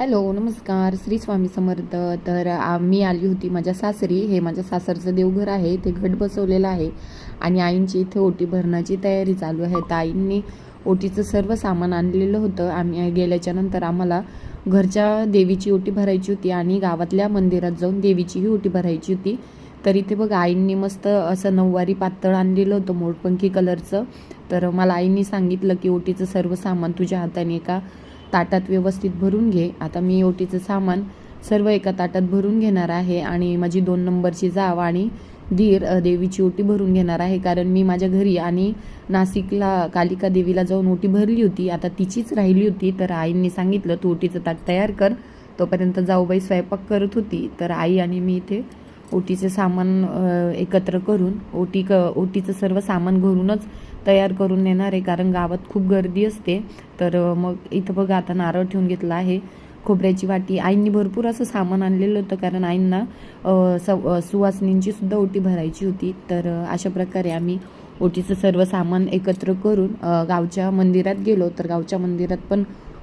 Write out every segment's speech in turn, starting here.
Hello नमस्कार, श्री स्वामी समर्थ. तर मी आली होती माझ्या सासरी. हे माझ्या सासरचं देवघर आहे, ते घट बसवलेलं आहे आणि आईंची इथे ओटी भरण्याची तयारी चालू आहे. तर आईंनी ओटीचं सर्व सामान आणलेलं होतं. आम्ही गेल्याच्या नंतर आम्हाला घरच्या देवीची ओटी भरायची होती आणि गावातल्या मंदिरात जाऊन देवीचीही ओटी भरायची होती. तर इथे बघा आईंनी मस्त असं नऊवारी पातळ आणलेलं होतं मोरपंखी कलरचं. तर मला आईंनी सांगितलं की ओटीचं सर्व सामान तुझ्या हाताने एका ताटात व्यवस्थित भरून घे. आता मी ओटीचं सामान सर्व एका ताटात भरून घेणार आहे आणि माझी 2 नंबरची जाव आणि दीर देवीची ओटी भरून घेणार आहे. कारण मी माझ्या घरी आणि नाशिकला कालिका देवीला जाऊन ओटी भरली होती, आता तिचीच राहिली होती. तर आईंनी सांगितलं तू ओटीचं ताट तयार कर. तोपर्यंत जाऊबाई स्वयंपाक करत होती. तर आई आणि मी इथे ओटीचे सामान एकत्र करून ओटीचं सर्व सामान घरूनच तयार करून नेणार आहे, कारण गावात खूप गर्दी असते. तर मग इथं बघा आता नारळ ठेवून घेतला आहे, खोबऱ्याची वाटी. आईंनी भरपूर असं सामान आणलेलं होतं, कारण आईंना सुवासिनींची सुद्धा ओटी भरायची होती. तर अशा प्रकारे आम्ही ओटीचं सर्व सामान एकत्र करून गावच्या मंदिरात गेलो. तर गावच्या मंदिरात पण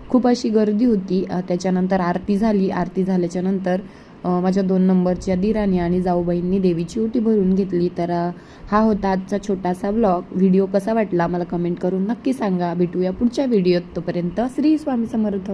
खूप अशी गर्दी होती. त्याच्यानंतर आरती झाली. आरती झाल्याच्या नंतर माझ्या 2 नंबरच्या दिराने आणि जाऊबाईंनी देवीची ओटी भरून घेतली. तर हा होता आजचा छोटासा व्लॉग. व्हिडिओ कसा वाटला मला कमेंट करून नक्की सांगा. भेटूया पुढच्या व्हिडिओत. तोपर्यंत श्री स्वामी समर्थ.